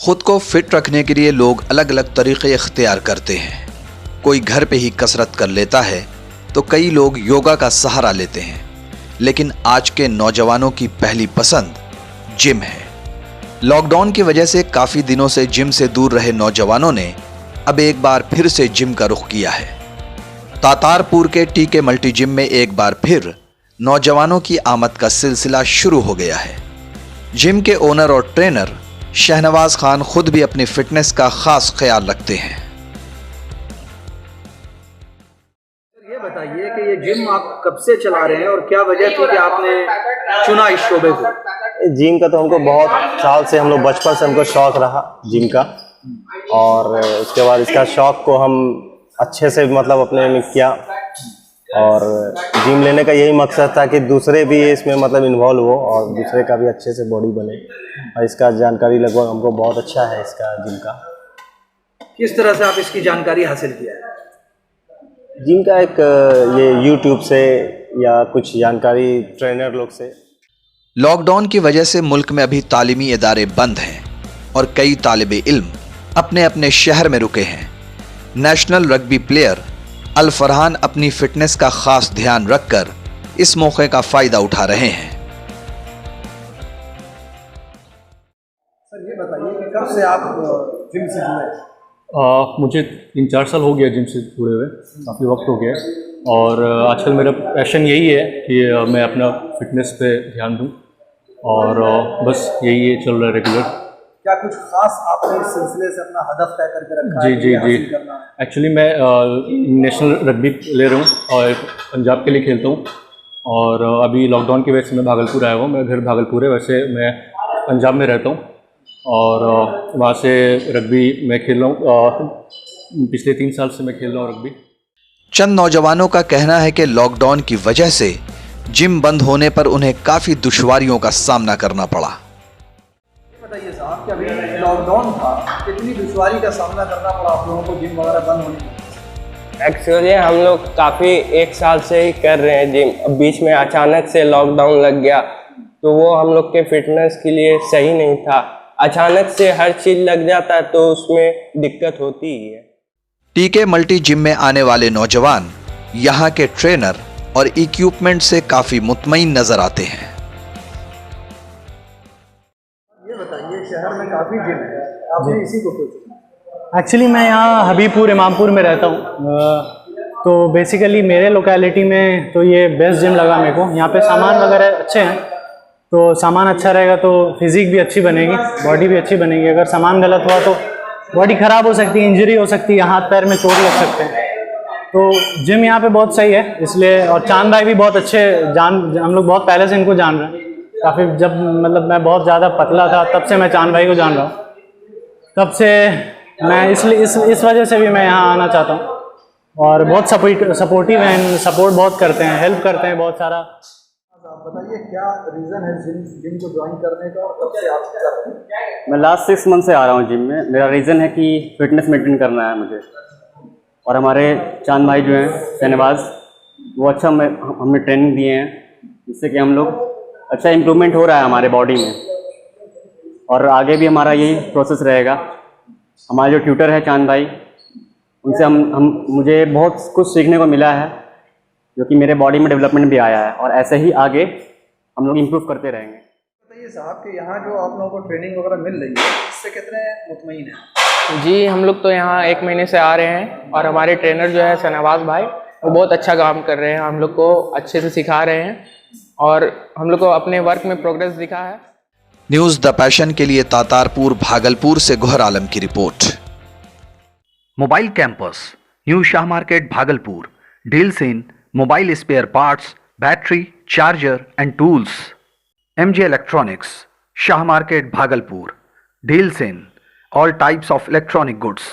खुद को फिट रखने के लिए लोग अलग अलग तरीके इख्तियार करते हैं। कोई घर पे ही कसरत कर लेता है तो कई लोग योगा का सहारा लेते हैं, लेकिन आज के नौजवानों की पहली पसंद जिम है। लॉकडाउन की वजह से काफ़ी दिनों से जिम से दूर रहे नौजवानों ने अब एक बार फिर से जिम का रुख किया है। तातारपुर के टीके मल्टी जिम में एक बार फिर नौजवानों की आमद का सिलसिला शुरू हो गया है। जिम के ओनर और ट्रेनर शहनवाज खान खुद भी अपनी फिटनेस का खास ख्याल रखते हैं। ये बताइए कि ये जिम आप कब से चला रहे हैं और क्या वजह थी कि आपने चुना इस शोबे को? जिम का तो हमको बहुत साल से, हम लोग बचपन से हमको शौक रहा जिम का, और उसके बाद इसका शौक को हम अच्छे से मतलब अपने में किया, और जिम लेने का यही मकसद था कि दूसरे भी इसमें मतलब इन्वॉल्व हो और दूसरे का भी अच्छे से बॉडी बने, और इसका जानकारी लगभग हमको बहुत अच्छा है इसका जिम का। किस तरह से आप इसकी जानकारी हासिल किया है? जिम का एक ये यूट्यूब से या कुछ जानकारी ट्रेनर लोग से। लॉकडाउन की वजह से मुल्क में अभी तालीमी इदारे बंद हैं और कई तालिबे इल्म अपने अपने शहर में रुके हैं। नेशनल रग्बी प्लेयर अल फरहान अपनी फिटनेस का खास ध्यान रखकर इस मौके का फायदा उठा रहे हैं। सर ये बताइए कि कब से आप जिम से जुड़े? मुझे 3-4 साल हो गया जिम से जुड़े हुए, काफ़ी वक्त हो गया है, और आजकल मेरा पैशन यही है कि मैं अपना फिटनेस पे ध्यान दूं, और बस यही चल रहा है रेगुलर। क्या कुछ खास आपने इस सिलसिले से अपना हदफ तय करके रखा है? जी। एक्चुअली मैं नेशनल रग्बी प्लेयर हूँ और पंजाब के लिए खेलता हूँ, और अभी लॉकडाउन की वजह से मैं भागलपुर आया हूँ। मेरा घर भागलपुर है, वैसे मैं पंजाब में रहता हूँ, और वहाँ से रग्बी मैं खेल रहा हूँ। पिछले 3 साल से मैं खेल रहा हूँ रग्बी। चंद नौजवानों का कहना है कि लॉकडाउन की वजह से जिम बंद होने पर उन्हें काफ़ी दुश्वारियों का सामना करना पड़ा। बताइए साहब कि अभी लॉकडाउन था, कितनी दुश्वारी का सामना करना पड़ा आप लोगों को जिम वगैरह बंद होने की? एक्चुअली हम लोग काफ़ी 1 साल से ही कर रहे हैं जिम। अब बीच में अचानक से लॉकडाउन लग गया तो वो हम लोग के फिटनेस के लिए सही नहीं था। अचानक से हर चीज़ लग जाता है तो उसमें दिक्कत होती ही है। टीके मल्टी जिम में आने वाले नौजवान यहाँ के ट्रेनर और इक्विपमेंट से काफ़ी मुतमईन नजर आते हैं। ये बताइए, शहर में काफ़ी जिम है, आपने इसी को क्यों चुना? एक्चुअली मैं यहाँ हबीबपुर इमामपुर में रहता हूँ, तो बेसिकली मेरे लोकेलिटी में तो ये बेस्ट जिम लगा मेरे को। यहाँ पे सामान वगैरह अच्छे हैं, तो सामान अच्छा रहेगा तो फिजिक भी अच्छी बनेगी, बॉडी भी अच्छी बनेगी। अगर सामान गलत हुआ तो बॉडी ख़राब हो सकती है, इंजरी हो सकती है, हाथ पैर में चोट लग सकते हैं। तो जिम यहाँ पे बहुत सही है इसलिए। और चांद भाई भी बहुत अच्छे हम लोग बहुत पहले से इनको जान रहे हैं काफ़ी। जब मतलब मैं बहुत ज़्यादा पतला था तब से मैं चांद भाई को जान रहा हूँ, तब से मैं इसलिए इस वजह से भी मैं यहाँ आना चाहता हूँ। और बहुत सपोर्टिव हैं, सपोर्ट बहुत करते हैं, हेल्प करते हैं बहुत सारा। आप बताइए क्या रीज़न है जिम को ज्वाइन करने का और कब से आप कर रहे हैं? मैं लास्ट 6 मंथ से आ रहा हूँ जिम में। मेरा रीज़न है कि फिटनेस मेंटेन करना है मुझे, और हमारे चांद भाई जो हैं शहनवाज, वो अच्छा हमें ट्रेनिंग दिए हैं, जिससे कि हम लोग अच्छा इम्प्रूवमेंट हो रहा है हमारे बॉडी में, और आगे भी हमारा यही प्रोसेस रहेगा। हमारे जो ट्यूटर है चांद भाई, उनसे मुझे बहुत कुछ सीखने को मिला है, जो कि मेरे बॉडी में डेवलपमेंट भी आया है, और ऐसे ही आगे हम लोग इम्प्रूव करते रहेंगे। बताइए साहब कि यहाँ जो आप लोगों को ट्रेनिंग वगैरह मिल रही है, इससे कितने मुतमईन हैं? जी हम लोग तो यहाँ 1 महीने से आ रहे हैं, और हमारे ट्रेनर जो है शहनवाज भाई, वो बहुत अच्छा काम कर रहे हैं, हम लोग को अच्छे से सिखा रहे हैं, और हम लोग को अपने वर्क में प्रोग्रेस दिखा है। न्यूज़ द पैशन के लिए तातारपुर भागलपुर से गोहर आलम की रिपोर्ट। Mobile campus, new Shah market Bhagalpur, deals in mobile spare parts, battery, charger and tools. MJ electronics, Shah market Bhagalpur, deals in all types of electronic goods.